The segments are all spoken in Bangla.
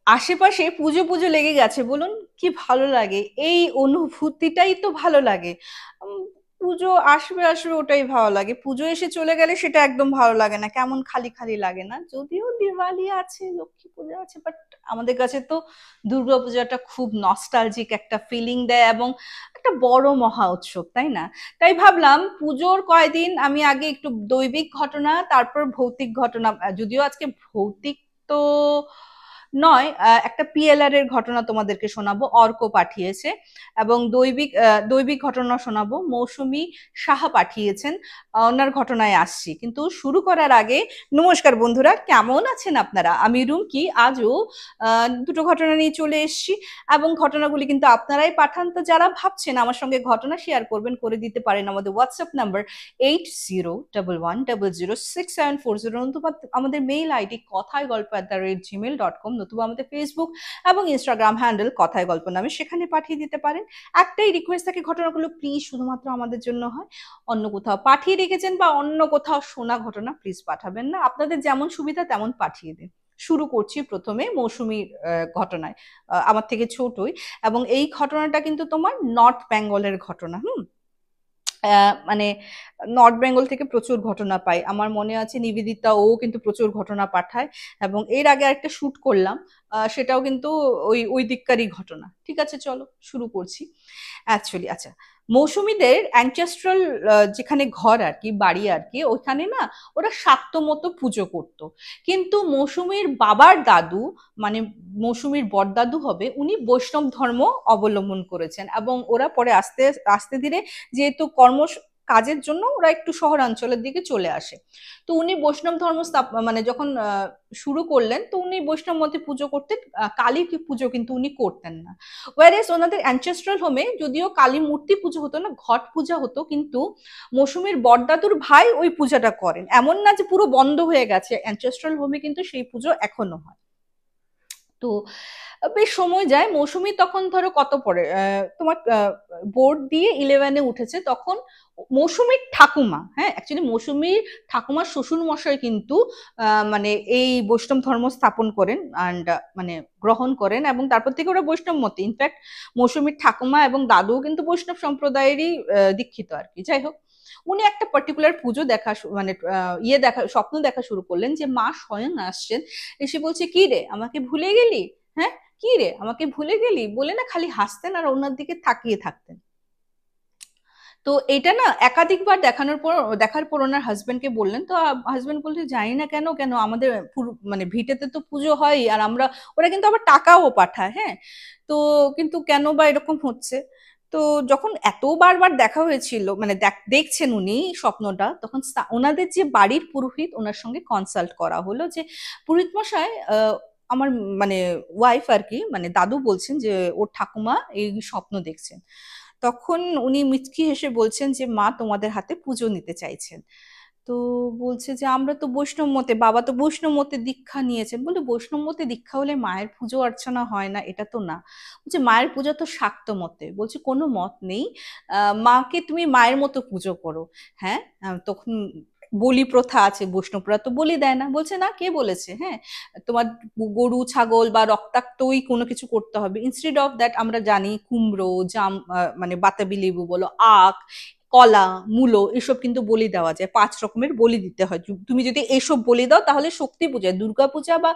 আশেপাশে পুজো পুজো লেগে গেছে, বলুন কি ভালো লাগে, এই অনুভূতিটাই তো ভালো লাগে। পুজো আসবে আসবে ওটাই ভালো লাগে, পুজো এসে চলে গেলে সেটা একদম ভালো লাগে না, কেমন খালি খালি লাগে না? যদিও দিওয়ালি আছে, লক্ষ্মী পূজা আছে, বাট আমাদের কাছে তো দুর্গাপূজাটা খুব নস্টালজিক একটা ফিলিং দেয় এবং একটা বড় মহা উৎসব, তাই না? তাই ভাবলাম পুজোর কয়দিন আমি আগে একটু দৈবিক ঘটনা তারপর ভৌতিক ঘটনা, যদিও আজকে ভৌতিক তো নয়, একটা পিএলআর এর ঘটনা তোমাদেরকে শোনাবো, অর্ক পাঠিয়েছে, এবং দৈবিক ঘটনা শোনাবো, মৌসুমী সাহা পাঠিয়েছেন। ওনার ঘটনায় আসছি, কিন্তু শুরু করার আগে নমস্কার বন্ধুরা, কেমন আছেন আপনারা? আমি রুমকি, আজও দুটো ঘটনা নিয়ে চলে এসেছি, এবং ঘটনাগুলি কিন্তু আপনারাই পাঠান। তো যারা ভাবছেন আমার সঙ্গে ঘটনা শেয়ার করবেন, করে দিতে পারেন আমাদের হোয়াটসঅ্যাপ নাম্বার 8011106740, নতুবা আমাদের মেইল আইডি কথায় গল্প @gmail.com, নতুবা আমাদের ফেসবুক এবং ইনস্টাগ্রাম হ্যান্ডেল কথায় গল্প নামে, সেখানে পাঠিয়ে দিতে পারেন। একটাই রিকোয়েস্ট থাকে, ঘটনাগুলো প্লিজ শুধুমাত্র আমাদের জন্য হয়, অন্য কোথাও পাঠিয়ে রেখেছেন বা অন্য কোথাও শোনা ঘটনা প্লিজ পাঠাবেন না, আপনাদের যেমন সুবিধা তেমন পাঠিয়ে দিন। শুরু করছি প্রথমে মৌসুমীর ঘটনায়, আমার থেকে ছোটই, এবং এই ঘটনাটা কিন্তু তোমার নর্থ বেঙ্গলের ঘটনা। মানে নর্থ বেঙ্গল থেকে প্রচুর ঘটনা পাই, আমার মনে আছে নিবেদিতা ও কিন্তু প্রচুর ঘটনা পাঠায়, এবং এর আগে একটা শুট করলাম, সেটাও কিন্তু ওই ওই দিককারই ঘটনা। ঠিক আছে, চলো শুরু করছি। অ্যাকচুয়ালি আচ্ছা, মৌসুমীদের অ্যানচেস্ট্রাল যেখানে ঘর আর কি, বাড়ি আর কি, ওখানে না ওরা শাক্ত মতো পুজো করতো। কিন্তু মৌসুমীর বাবার দাদু, মানে মৌসুমীর বড়দাদু হবে, উনি বৈষ্ণব ধর্ম অবলম্বন করেছেন, এবং ওরা পরে আস্তে আস্তে ধীরে, যেহেতু কাজের জন্য ওরা একটু শহরাঞ্চলের দিকে চলে আসে। তো উনি বৈষ্ণব ধর্ম মানে যখন শুরু করলেন, তো উনি বৈষ্ণব মতে পুজো করতেন, কালী পুজো কিন্তু উনি করতেন না। ওয়ারেস ওনাদের অ্যানচেস্ট্রাল হোমে যদিও কালী মূর্তি পুজো হতো না, ঘট পূজা হতো, কিন্তু মৌসুমীর বড়দাদুর ভাই ওই পূজাটা করেন, এমন না যে পুরো বন্ধ হয়ে গেছে, অ্যানচেস্ট্রাল হোমে কিন্তু সেই পুজো এখনো হয়। তো বেশ সময় যায়, মৌসুমী তখন ধরো কত পড়ে, তোমার বোর্ড দিয়ে 11-এ উঠেছে তখন। মৌসুমীর ঠাকুমা, হ্যাঁ অ্যাকচুয়ালি মৌসুমীর ঠাকুমার শ্বশুর মশাই কিন্তু মানে এই বৈষ্ণব ধর্ম স্থাপন করেন অ্যান্ড মানে গ্রহণ করেন, এবং তারপর থেকে ওরা বৈষ্ণব মতে, ইনফ্যাক্ট মৌসুমীর ঠাকুমা এবং দাদুও কিন্তু বৈষ্ণব সম্প্রদায়েরই দীক্ষিত আর কি। যাই হোক, উনি একটা পার্টিকুলার পুজো দেখা মানে স্বপ্ন দেখা শুরু করলেন যে মা স্বয়ং আসছেন, এসে বলছে কি রে আমাকে ভুলে গেলি, হ্যাঁ কি রে আমাকে ভুলে গেলি, বলে না খালি হাসতেন আর ওনার দিকে তাকিয়ে থাকতেন। তো এটা না একাধিকবার দেখার পর ওনার হাজবেন্ডকে বললেন, তো হাজবেন্ড বলছে জানি না কেন কেন আমাদের মানে ভিটেতে তো পুজো হয়, আর আমরা, ওরা কিন্তু আবার টাকাও পাঠায়, হ্যাঁ, তো কিন্তু কেন বা এরকম হচ্ছে? তো যখন এত বারবার দেখা হয়েছিল, মানে দেখছেন উনি স্বপ্নটা, তখন ওনাদের যে বাড়ির পুরোহিত, ওনার সঙ্গে কনসাল্ট করা হলো যে পুরোহিত মশাই, আমার মানে ওয়াইফ আর কি, মানে দাদু বলছেন যে ওর ঠাকুমা এই স্বপ্ন দেখছেন। তখন উনি মিচকি হেসে বলছেন যে মা তোমাদের হাতে পুজো নিতে চাইছেন। তো বলছে যে আমরা তো বৈষ্ণব মতে, বাবা তো বৈষ্ণব মতে দীক্ষা নিয়েছেন। বলে বৈষ্ণব মতে দীক্ষা হলে মায়ের পুজো অর্চনা হয় না, এটা তো না। বলছে মায়ের পূজা তো শাক্ত মতে। বলছে কোনো মত নেই, মাকে তুমি মায়ের মতো পুজো করো। হ্যাঁ, তখন বলি প্রথা আছে, বৈষ্ণবরা তো বলি দেয় না। বলছে না, কে বলেছে, হ্যাঁ তোমার গরু ছাগল বা রক্তাক্তই কোনো কিছু করতে হবে, ইনস্টেড অফ দ্যাট আমরা জানি কুমড়ো, মানে বাতাবি লেবু বলো, আখ, কলা, মূলো, এসব কিন্তু বলি দেওয়া যায়, 5 রকমের বলি দিতে হয়। তুমি যদি এইসব বলি দাও তাহলে শক্তি পূজায়, দুর্গা পূজা বা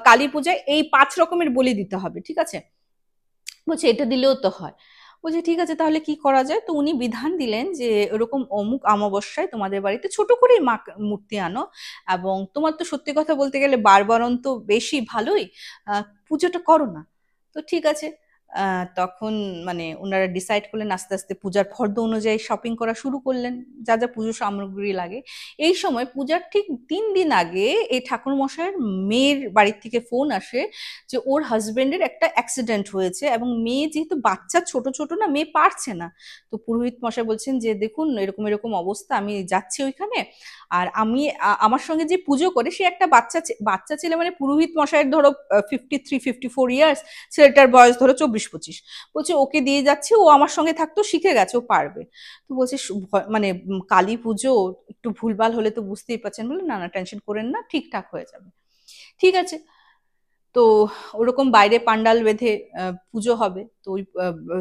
কালী পূজায় এই 5 রকমের বলি দিতে হবে, ঠিক আছে? বলছে এটা দিলেও তো হয়। বলছে ঠিক আছে তাহলে কি করা যায়? তো উনি বিধান দিলেন যে এরকম অমুক অমাবস্যায় তোমাদের বাড়িতে ছোট করেই মা মূর্তি আনো, এবং তোমার তো সত্যি কথা বলতে গেলে বারবারন তো বেশি ভালোই, পুজোটা করো না। তো ঠিক আছে, তখন মানে ওনারা ডিসাইড করলেন, আস্তে আস্তে পূজার ফর্দ অনুযায়ী শপিং করা শুরু করলেন, যা যা পুজো সামগ্রী লাগে। এই সময় পূজার ঠিক 3 দিন আগে এই ঠাকুর মশাইয়ের মেয়ের বাড়ির থেকে ফোন আসে যে ওর হাজবেন্ডের একটা অ্যাক্সিডেন্ট হয়েছে, এবং মেয়ে যেহেতু বাচ্চা ছোট ছোট না, মেয়ে পারছে না। তো পুরোহিত মশাই বলছেন যে দেখুন এরকম এরকম অবস্থা, আমি যাচ্ছি ওইখানে, আর আমি আমার সঙ্গে যে পুজো করে সে একটা বাচ্চা ছেলে, মানে পুরোহিত মশাইয়ের ধরো 53-54 ইয়ার্স, ছেলেটার বয়স ধরো 24-25। বলছে ওকে দিয়ে যাচ্ছে, ও আমার সঙ্গে থাকতো, শিখে গেছে, ও পারবে। তো বলছে মানে কালী পুজো একটু ভুলভাল হলে তো বুঝতেই পারছেন। বলে না না টেনশন করেন না, ঠিকঠাক হয়ে যাবে। ঠিক আছে। তো ওরকম বাইরে পান্ডাল বেঁধে পুজো হবে। তো ওই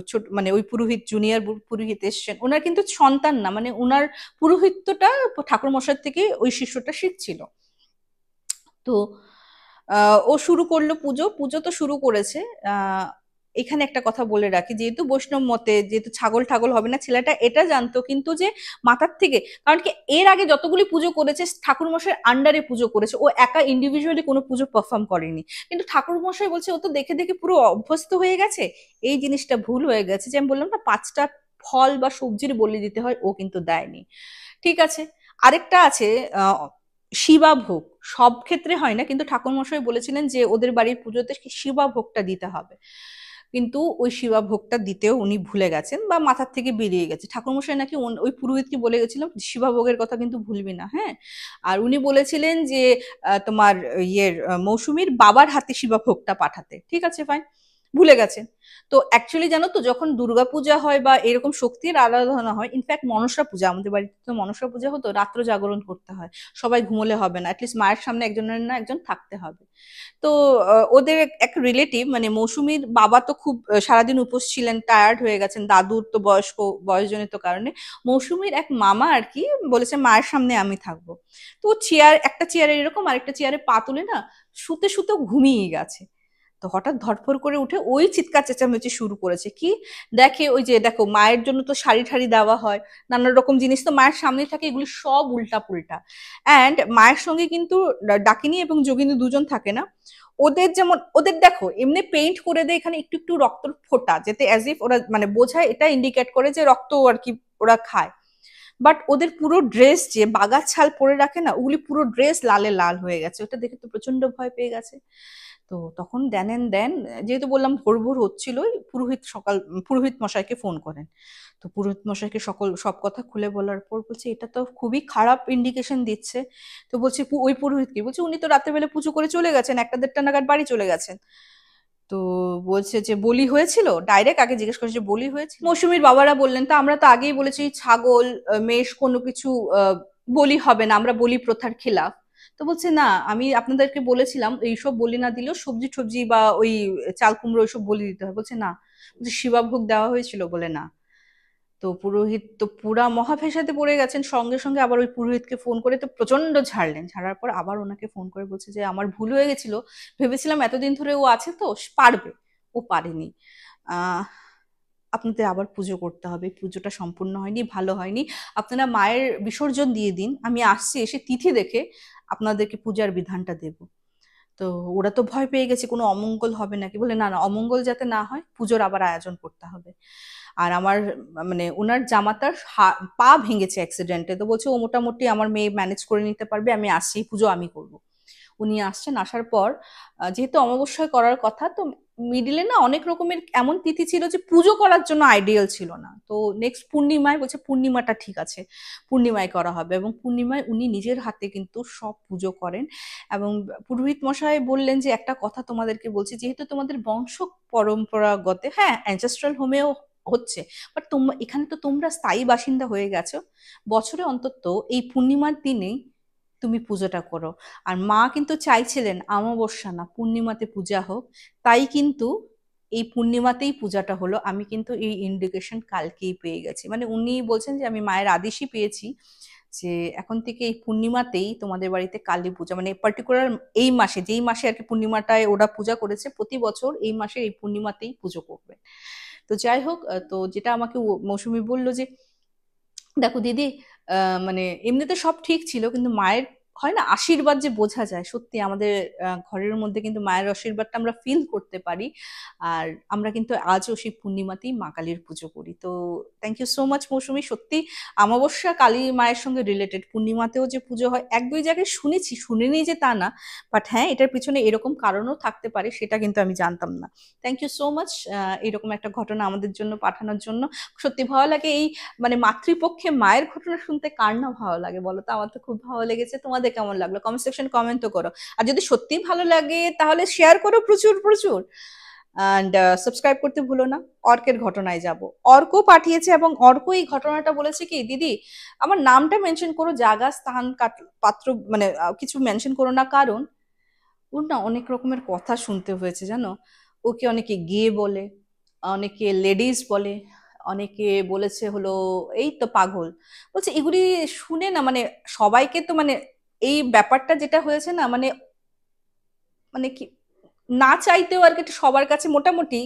ছোট মানে ওই পুরোহিত, জুনিয়র পুরোহিত এসছেন, ওনার কিন্তু সন্তান না, মানে ওনার পুরোহিত্যটা ঠাকুর মশাই থেকে ওই শিষ্যটা শিখছিল। তো ও শুরু করলো পুজো। পুজো তো শুরু করেছে। আহ এখানে একটা কথা বলে রাখি, যেহেতু বৈষ্ণব মতে যেহেতু ছাগল ঠাগল হবে না, ছেলেটা এটা জানতো কিন্তু যে মাথার থেকে, কারণ কি এর আগে যতগুলি পুজো করেছে ঠাকুর মশাইয়ের আন্ডারে পুজো করেছে, ও একা ইন্ডিভিজুয়ালি কোনো পুজো পারফর্ম করেনি। কিন্তু ঠাকুর মশাই বলছে ও তো দেখে দেখে পুরো অভ্যস্ত হয়ে গেছে। এই জিনিসটা ভুল হয়ে গেছে, যে আমি বললাম না 5টা ফল বা সবজির বলি দিতে হয়, ও কিন্তু দেয়নি। ঠিক আছে। আরেকটা আছে, শিবা ভোগ। সব ক্ষেত্রে হয় না, কিন্তু ঠাকুরমশাই বলেছিলেন যে ওদের বাড়ির পুজোতে শিবা ভোগটা দিতে হবে। কিন্তু ওই শিবা ভোগটা দিতেও উনি ভুলে গেছেন বা মাথার থেকে বেরিয়ে গেছে। ঠাকুরমশাই নাকি ওই পুরোহিতকে বলে গেছিলাম শিবা ভোগের কথা কিন্তু ভুলবি না, হ্যাঁ। আর উনি বলেছিলেন যে তোমার মৌসুমীর বাবার হাতে শিবা ভোগটা পাঠাতে। ঠিক আছে, ফাইন, ভুলে গেছেন। তো অ্যাকচুয়ালি জানো তো, যখন দুর্গাপূজা হয় বা এরকম শক্তির আরাধনা হয়, ইনফ্যাক্ট মনসা পূজা, আমাদের বাড়িতে তো মনসা পূজা হতো, রাত্র জাগরণ করতে হয়। সবাই ঘুমোলে হবে না, অ্যাটলিস্ট মায়ের সামনে একজনের না একজন থাকতে হবে। তো ওদের এক রিলেটিভ মানে মৌসুমীর বাবা তো খুব সারাদিন উপোস ছিলেন, টায়ার্ড হয়ে গেছেন, দাদুর তো বয়সজনিত কারণে। মৌসুমীর এক মামা আর কি বলেছে মায়ের সামনে আমি থাকবো। তো একটা চেয়ারে এরকম, আরেকটা চেয়ারে পা তুলে না শুতে শুতে ঘুমিয়ে গেছে। তো হঠাৎ ধরফর করে উঠে ওই চিৎকার চেঁচামেচি শুরু করেছে। কি দেখে, ওই যে দেখো মায়ের জন্য তো শাড়ি ঠাড়ি দেওয়া হয়, নানা রকম জিনিস তো মায়ের সামনে থাকে, এগুলি সব উল্টা পুল্টা। অ্যান্ড মায়ের সঙ্গে কিন্তু ডাকিনী এবং যোগিনী দুজন থাকে না। ওদের যেমন, ওদের দেখো এমনি পেইন্ট করে দেয় এখানে একটু একটু রক্ত ফোটা, যাতে অ্যাজ ইফ ওরা মানে বোঝায়, এটা ইন্ডিকেট করে যে রক্ত আর কি ওরা খায়। বাট ওদের পুরো ড্রেস যে বাগার ছাল পরে রাখে না, ওগুলি পুরো ড্রেস লালে লাল হয়ে গেছে। ওটা দেখে তো প্রচন্ড ভয় পেয়ে গেছে। তো তখন দেন যেহেতু বললাম ভোর ভোর হচ্ছিল, পুরোহিত মশাইকে ফোন করেন। তো পুরোহিত মশাইকে সব কথা খুলে বলার পর বলছে এটা তো খুবই খারাপ ইন্ডিকেশন দিচ্ছে। তো বলছে ওই পুরোহিত কি বলছে, উনি তো রাত্রেবেলা পুজো করে চলে গেছেন, 1টা 1:30 নাগাদ বাড়ি চলে গেছেন। তো বলছে যে বলি হয়েছিল, ডাইরেক্ট আগে জিজ্ঞেস করছে যে বলি হয়েছিল। মৌসুমীর বাবারা বললেন তা আমরা তো আগেই বলেছি ছাগল মেষ কোনো কিছু বলি হবে না, আমরা বলি প্রথার খেলাফ। তো বলছে না, আমি আপনাদেরকে বলেছিলাম এইসব বলি না দিলেও সবজি টবজি বা ওই চাল কুমড়ো ওইসব বলি দিতে হয়। বলছে না, বলছে শিবাভোগ দেওয়া হয়েছিল বলে না। তো পুরোহিত তো পুরা মহাফেসাতে পড়ে গেছেন। সঙ্গে সঙ্গে আবার ওই পুরোহিতকে ফোন করে তো প্রচন্ড ঝাড়লেন। ঝাড়ার পর আবার ওনাকে ফোন করে বলছে যে আমার ভুল হয়ে গেছিল, ভেবেছিলাম এতদিন ধরে ও আছে তো পারবে, ও পারেনি। আহ আপনাদের আবার পুজো করতে হবে, পুজোটা সম্পূর্ণ হয়নি, ভালো হয়নি। আপনারা মায়ের বিসর্জন দিয়ে দিন, আমি আসছি, এসে তিথি দেখে আপনাদেরকে পূজার বিধানটা দেব। তো ওরা তো ভয় পেয়ে গেছে কোনো অমঙ্গল হবে নাকি। বলে না না, অমঙ্গল যাতে না হয়, পুজোর আবার আয়োজন করতে হবে। আর আমার মানে ওনার জামাতার পা ভেঙেছে অ্যাক্সিডেন্টে। তো বলছে ও মোটামুটি আমার মেয়ে ম্যানেজ করে নিতে পারবে, আমি আসছি, পুজো আমি করব। উনি আসছেন, আসার পর যেহেতু অমাবস্যায় করার কথা, তো মিডিলে না অনেক রকমের এমন তিথি ছিল যে পুজো করার জন্য আইডিয়াল ছিল না। তো নেক্সট পূর্ণিমায় বলছে পূর্ণিমাটা ঠিক আছে, পূর্ণিমায় করা হবে। এবং পূর্ণিমায় উনি নিজের হাতে কিন্তু সব পুজো করেন। এবং পুরোহিত মশাই বললেন যে একটা কথা তোমাদেরকে বলছি, যেহেতু তোমাদের বংশ পরম্পরাগত, হ্যাঁ অ্যানসেস্ট্রাল হোমেও হচ্ছে, বাট তোমরা এখানে তো তোমরা স্থায়ী বাসিন্দা হয়ে গেছো, বছরে অন্তত এই পূর্ণিমার দিনেই তুমি পুজোটা করো। আর মা কিন্তু চাইছিলেন অমাবস্যা না পূর্ণিমাতে পূজা হোক, তাই কিন্তু এই পূর্ণিমাতেই পূজাটা হলো। আমি কিন্তু এই ইন্ডিকেশন কালকেই পেয়ে গেছি, মানে উনি বলছেন যে আমি মায়ের আদেশই পেয়েছি যে এখন থেকে এই পূর্ণিমাতেই তোমাদের বাড়িতে কালী পূজা, মানে পার্টিকুলার এই মাসে, যেই মাসে আর কি পূর্ণিমাটায় ওরা পূজা করেছে, প্রতি বছর এই মাসে এই পূর্ণিমাতেই পুজো করবে। তো যাই হোক, তো যেটা আমাকে মৌসুমী বললো যে দেখো দিদি, মানে এমনিতে সব ঠিক ছিল, কিন্তু মায়ের হয় না আশীর্বাদ যে বোঝা যায়, সত্যি আমাদের ঘরের মধ্যে কিন্তু মায়ের আশীর্বাদটা আমরা ফিল করতে পারি। আর আমরা কিন্তু আজও সেই পূর্ণিমাতেই মা কালীর পুজো করি। তো থ্যাংক ইউ সো মাচ মৌসুমী। সত্যি অমাবস্যা কালী মায়ের সঙ্গে রিলেটেড, পূর্ণিমাতেও যে পুজো হয় এক দুই জায়গায় শুনেছি, শুনিনি যে তা না, বাট হ্যাঁ এটার পিছনে এরকম কারণও থাকতে পারে, সেটা কিন্তু আমি জানতাম না। থ্যাংক ইউ সো মাচ এরকম একটা ঘটনা আমাদের জন্য পাঠানোর জন্য। সত্যি ভালো লাগে এই মানে মাতৃপক্ষে মায়ের ঘটনা শুনতে, কার না ভালো লাগে বলো তো? আমার তো খুব ভালো লেগেছে। তোমাদের কেমন লাগলো কমেন্ট সেকশন কমেন্ট তো করো। আর যদি সত্যি ভালো লাগে তাহলে শেয়ার করো প্রচুর প্রচুর। অ্যান্ড সাবস্ক্রাইব করতে ভুলো না। অর্কের ঘটনায় যাব। অর্ক পাঠিয়েছে এবং অর্ক এই ঘটনাটা বলেছে কি দিদি আমার নামটা মেনশন করো, জায়গা স্থান পাত্র মানে কিছু মেনশন করো না, কারণ ওর না অনেক রকমের কথা শুনতে হয়েছে জানো। ওকে অনেকে গে বলে, অনেকে লেডিস বলে, অনেকে বলেছে হলো এই তো পাগল। বলছে এগুলি শুনে না মানে সবাইকে তো মানে এই ব্যাপারটা যেটা হয়েছে না মানে মানে কি না চাইতেও আর কি এটা সবার কাছে মোটামুটি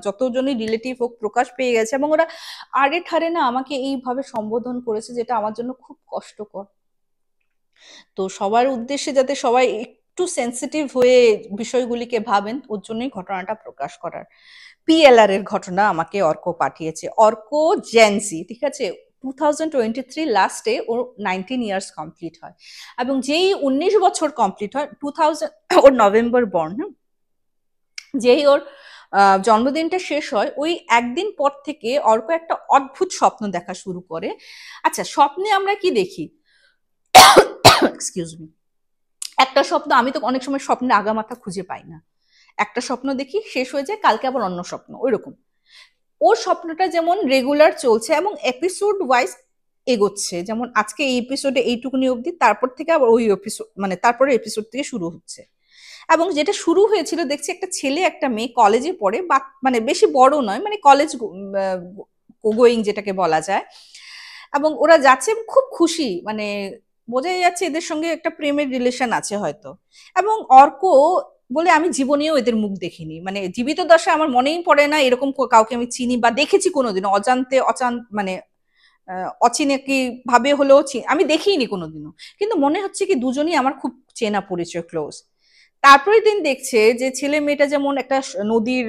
যতজনই রিলেটিভ হোক প্রকাশ পেয়ে গেছে, এবং ওরা আড়ে ঠাড়ে না আমাকে এইভাবে সম্বোধন করেছে যেটা আমার জন্য খুব কষ্টকর। তো সবার উদ্দেশ্যে যাতে সবাই একটু সেন্সিটিভ হয়ে বিষয়গুলিকে ভাবেন, ওর জন্যই ঘটনাটা প্রকাশ করার। পিএলআর এর ঘটনা আমাকে অর্ক পাঠিয়েছে। অর্ক জেনসি, ঠিক আছে। 2023 লাস্টে ওর 19 ইয়ার্স কমপ্লিট হয়, এবং যেই 19 বছর কমপ্লিট হয় 2000, ওর নভেম্বর বর্ন, যেই ওর জন্মদিনটা শেষ হয় ওই একদিন পর থেকে অর্ক একটা অদ্ভুত স্বপ্ন দেখা শুরু করে। আচ্ছা, স্বপ্নে আমরা কি দেখি? Excuse me. একটা স্বপ্ন, আমি তো অনেক সময় স্বপ্নে আগামাথা খুঁজে পাই না, একটা স্বপ্ন দেখি শেষ হয়ে যায়, কালকে আবার অন্য স্বপ্ন, ওইরকম। ওর স্বপ্নটা যেমন রেগুলার চলছে এবং এপিসোড ওয়াইজ এগোচ্ছে, যেমন আজকে এই এপিসোডে এইটুকুনি অবধি, তারপর থেকে আবার ওই এপিসোড মানে তারপরে এপিসোড থেকে শুরু হচ্ছে। এবং যেটা শুরু হয়েছিল দেখছি একটা ছেলে একটা মেয়ে কলেজে পড়ে, বা মানে বেশি বড় নয়, মানে কলেজ গোয়িং যেটাকে বলা যায়, এবং ওরা যাচ্ছে খুব খুশি, মানে বোঝাই যাচ্ছে এদের সঙ্গে একটা প্রেমের রিলেশন আছে হয়তো। এবং অর্ক বলে আমি জীবনেও এদের মুখ দেখিনি, মানে জীবিত দশায় আমার মনেই পড়ে না এরকম কাউকে আমি চিনি বা দেখেছি কোনোদিনও, অজান্তে মানে অচিনে কি ভাবে হলেও আমি দেখিনি কোনোদিনও, কিন্তু মনে হচ্ছে কি দুজনই আমার খুব চেনা পরিচয়, ক্লোজ। তারপরের দিন দেখছে যে ছেলে মেয়েটা যেমন একটা নদীর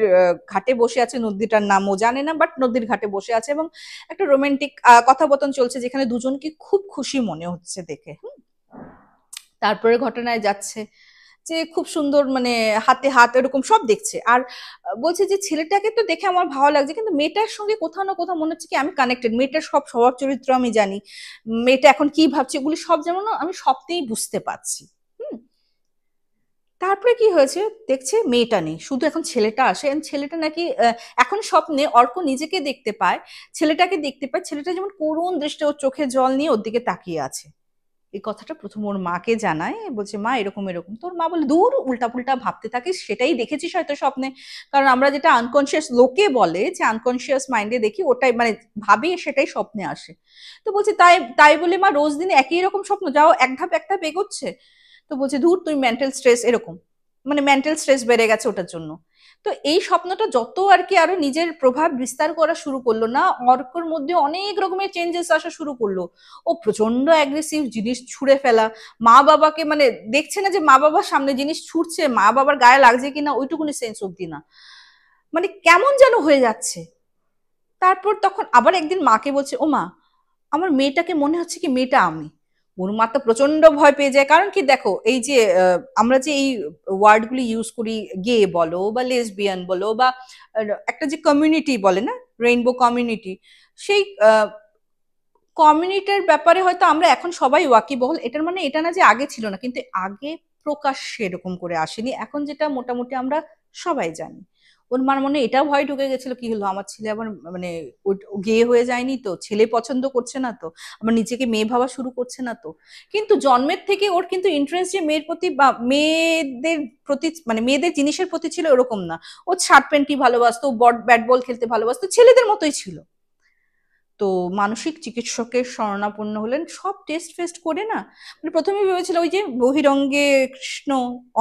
ঘাটে বসে আছে, নদীটার নামও জানে না, বাট নদীর ঘাটে বসে আছে এবং একটা রোমান্টিক কথাবতন চলছে যেখানে দুজনকে খুব খুশি মনে হচ্ছে দেখে। তারপরে ঘটনায় যাচ্ছে যে খুব সুন্দর মানে হাতে হাত এরকম সব দেখছে, আর বলছে যে ছেলেটাকে তো দেখে আমার ভালো লাগছে, কিন্তু মেয়েটার সঙ্গে কোথাও না কোথাও মনে হচ্ছে কি আমি কানেক্টেড, মেয়েটার সব স্বভাব চরিত্র আমি জানি, মেয়েটা এখন কি ভাবছে এগুলি সব যেমন আমি সবতেই বুঝতে পারছি। হুম। তারপরে কি হয়েছে দেখছে মেয়েটা নেই, শুধু এখন ছেলেটা আসে, and ছেলেটা নাকি এখন স্বপ্নে অর্ক নিজেকে দেখতে পায়, ছেলেটাকে দেখতে পায়, ছেলেটা যেমন করুণ দৃষ্টি ওর চোখে জল নিয়ে ওর দিকে তাকিয়ে আছে। এই কথাটা প্রথম ওর মাকে জানায়, বলছে মা এরকম এরকম। তোর মা বলে দূর উল্টা পুল্টা ভাবতে থাকিস, সেটাই দেখেছিস হয়তো স্বপ্নে, কারণ আমরা যেটা আনকনসিয়াস লোকে বলে যে আনকনসিয়াস মাইন্ডে দেখি ওটাই মানে ভাবি, সেটাই স্বপ্নে আসে। তো বলছে তাই তাই বলে মা রোজ দিন একই রকম স্বপ্ন, যাও এক ধাপ এক ধাপ এগোচ্ছে। তো বলছে ধুর তুই মেন্টাল স্ট্রেস, এরকম মানে মেন্টাল স্ট্রেস বেড়ে গেছে ওটার জন্য। তো এই স্বপ্নটা যত আর কি আরো নিজের প্রভাব বিস্তার করা শুরু করলো না, অর্কর মধ্যে অনেক রকমের চেঞ্জেস আসা শুরু করলো। ও প্রচন্ড অ্যাগ্রেসিভ, জিনিস ছুঁড়ে ফেলা, মা বাবাকে মানে দেখছে না যে মা বাবার সামনে জিনিস ছুটছে, মা বাবার গায়ে লাগছে কিনা ওইটুকুনি সেন্স অব্দি না, মানে কেমন যেন হয়ে যাচ্ছে। তারপর তখন আবার একদিন মাকে বলছে ও মা আমার মেয়েটাকে মনে হচ্ছে কি মেয়েটা আমি। ওর মা তো প্রচন্ড ভয় পেয়ে যায়, কারণ কি দেখো এই যে আমরা যে এই ওয়ার্ড গুলি ইউজ করি, গে বলো বা লেসবিয়ান বলো বা একটা যে কমিউনিটি বলে না, রেইনবো কমিউনিটি, সেই কমিউনিটির ব্যাপারে হয়তো আমরা এখন সবাই ওয়াকিবহল, এটার মানে এটা না যে আগে ছিল না, কিন্তু আগে প্রকাশ্যে এরকম করে আসেনি, এখন যেটা মোটামুটি আমরা সবাই জানি। ওর মার মনে এটাও ভয় ঢুকে গেছিল কি হলো আমার ছেলে আবার মানে গে হয়ে যায়নি তো, ছেলে পছন্দ করছে না তো, আমার নিজেকে মেয়ে ভাবা শুরু করছে না তো। কিন্তু জন্মের থেকে ওর কিন্তু ইন্টারেস্ট যে মেয়ের প্রতি বা মেয়েদের প্রতি মানে মেয়েদের জিনিসের প্রতি ছিল ওরকম না। ও শার্ট প্যান্টই ভালোবাসতো, ব্যাট বল খেলতে ভালোবাসতো, ছেলেদের মতোই ছিল। তো মানসিক চিকিৎসকের শরণাপন্ন হলেন, সব টেস্ট ফেস্ট করে না, মানে প্রথমে ভেবেছিল ওই যে বহিরঙ্গে কৃষ্ণ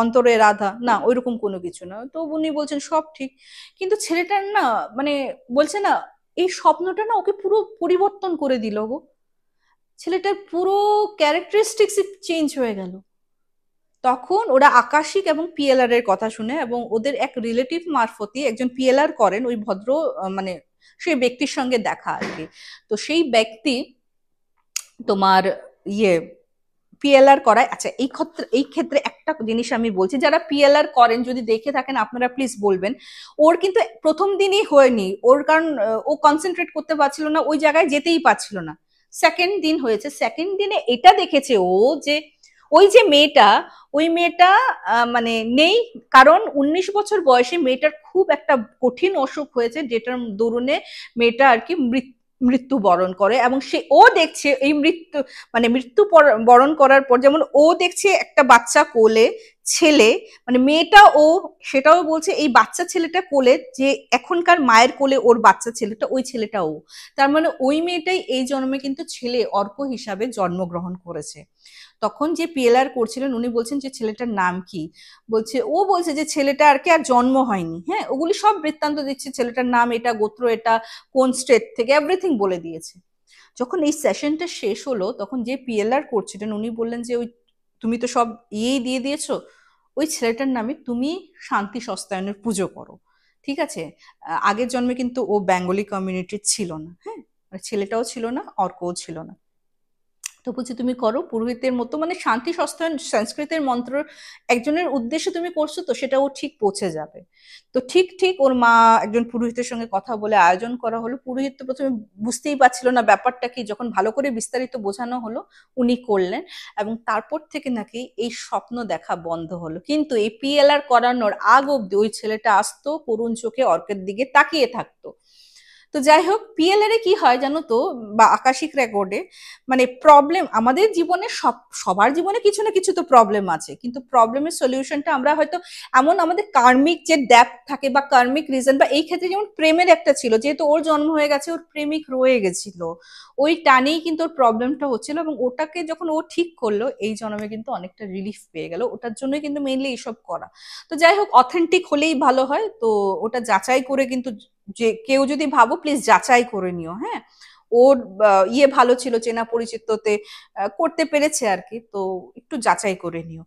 অন্তরে রাধা, না ওইরকম কোনো কিছু না, তো উনি বলছেন সব ঠিক। কিন্তু ছেলেটার না মানে বলছে না এই স্বপ্নটা না ওকে পুরো পরিবর্তন করে দিল গো, ছেলেটার পুরো ক্যারেক্টারিস্টিক্স চেঞ্জ হয়ে গেল। তখন ওরা আকাশিক এবং পিএলআর এর কথা শুনে, এবং ওদের এক রিলেটিভ মারফতি একজন পিএলআর করেন ওই ভদ্র মানে সেই ব্যক্তির সঙ্গে দেখা আর কি। তো সেই ব্যক্তি তোমার ইয়ে পিএলআর করায়। আচ্ছা এই ক্ষেত্রে একটা জিনিস আমি বলছি, যারা পিএলআর করেন যদি দেখে থাকেন আপনারা প্লিজ বলবেন, ওর কিন্তু প্রথম দিনই হয়নি ওর, কারণ ও কনসেন্ট্রেট করতে পারছিল না, ওই জায়গায় যেতেই পারছিল না। সেকেন্ড দিন হয়েছে, সেকেন্ড দিনে এটা দেখেছে ও যে ওই যে মেয়েটা, ওই মেয়েটা মানে নেই, কারণ 19 বছর বয়সে মেয়েটার খুব একটা কঠিন অসুখ হয়েছে যেটার দরুনে মেয়েটা আর কি মৃত্যুবরণ করে, এবং সে ও দেখছে এই মৃত্যু মানে মৃত্যু বরণ করার পর যেমন ও দেখছে একটা বাচ্চা কোলে, ছেলে মানে মেয়েটা ও সেটাও বলছে এই বাচ্চা ছেলেটা কোলে যে এখনকার মায়ের কোলে ওর বাচ্চা ছেলেটা ওই ছেলেটা ও, তার মানে ওই মেয়েটাই এই জন্মে কিন্তু ছেলে অর্ক হিসাবে জন্মগ্রহণ করেছে। তখন যে পিএলআর করছিলেন উনি বলছেন যে ছেলেটার নাম কি, বলছে ও বলছে যে ছেলেটা আর কি আর জন্ম হয়নি, হ্যাঁ ওগুলি সব বৃত্তান্ত দিচ্ছে, ছেলেটার নাম এটা, গোত্র এটা, কোন স্টেট থেকে, এভরিথিং বলে দিয়েছে। যখন এই সেশনটা শেষ হলো তখন যে পিএলআর করছিলেন উনি বললেন যে ওই তুমি তো সব ইয়েই দিয়ে দিয়েছো, ওই ছেলেটার নামে তুমি শান্তি সস্তায়নের পুজো করো, ঠিক আছে। আগের জন্মে কিন্তু ও বেঙ্গলি কমিউনিটির ছিল না, হ্যাঁ মানে ছেলেটাও ছিল না, অর্কও ছিল না। তো বলছি তুমি করো পুরোহিতের মতো, মানে শান্তি সস্তায়ন সংস্কৃতের মন্ত্র একজনের উদ্দেশ্যে তুমি করছো তো সেটা ও ঠিক পৌঁছে যাবে। তো ঠিক ঠিক ওর মা একজন পুরোহিতের সঙ্গে কথা বলে আয়োজন করা হলো। পুরোহিত তো প্রথমে বুঝতেই পারছিল না ব্যাপারটা কি, যখন ভালো করে বিস্তারিত বোঝানো হলো উনি করলেন, এবং তারপর থেকে নাকি এই স্বপ্ন দেখা বন্ধ হলো। কিন্তু এই পিএলআর করানোর আগ অব্দি ওই ছেলেটা আসতো করুণ চোখে অর্কের দিকে তাকিয়ে থাকতো। তো যাই হোক পিএলআর এ কি হয় জানো তো, বা আকাশিক রেকর্ডে, মানে প্রবলেম আমাদের জীবনে সবার জীবনে কিছু না কিছু তো প্রবলেম আছে, কিন্তু প্রবলেমের সলিউশনটা আমরা হয়তো এমন আমাদের কার্মিক যে ডেপথ থাকে বা কার্মিক রিজন, বা এই ক্ষেত্রে যেমন প্রেমের একটা ছিল, যেহেতু ওর জন্ম হয়ে গেছে ওর প্রেমিক রয়ে গেছিল, ওই টানেই কিন্তু ওর প্রবলেমটা হচ্ছিল, এবং ওটাকে যখন ও ঠিক করলো এই জন্মে কিন্তু অনেকটা রিলিফ পেয়ে গেল, ওটার জন্যই কিন্তু মেইনলি এইসব করা। তো যাই হোক অথেন্টিক হলেই ভালো হয়, তো ওটা যাচাই করে কিন্তু, যে কেউ যদি ভাবো প্লিজ যাচাই করে নিও, হ্যাঁ ওর ইয়ে ভালো ছিল চেনা পরিচিততে করতে পেরেছে আর কি, তো একটু যাচাই করে নিও।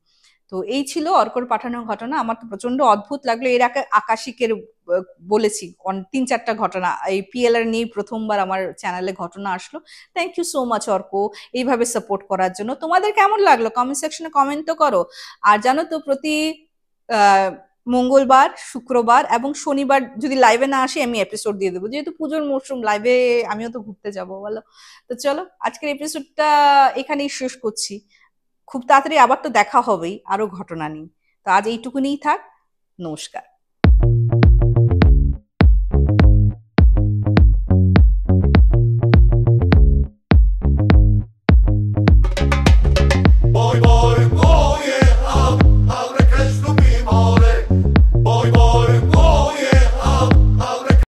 তো এই ছিল অর্কর পাঠানো ঘটনা, আমার তো প্রচন্ড অদ্ভুত লাগলো। এর আগে আকাশিকের বলেছি 3-4টা ঘটনা, এই পিএলআর নিয়ে প্রথমবার আমার চ্যানেলে ঘটনা আসলো। Thank you so much Arko এইভাবে সাপোর্ট করার জন্য। তোমাদের কেমন লাগলো কমেন্ট সেকশনে কমেন্ট তো করো। আর জানো তো প্রতি আহ মঙ্গলবার, শুক্রবার এবং শনিবার যদি লাইভে না আসি আমি এপিসোড দিয়ে দেবো, যেহেতু পুজোর মরশুম লাইভে আমিও তো ঘুরতে যাব বলো। তো চলো আজকের এপিসোডটা এখানেই শেষ করছি, খুব তাড়াতাড়ি আবার তো দেখা হবেই আরো ঘটনা নিয়ে। তো আজ এইটুকুনিই থাক, নমস্কার।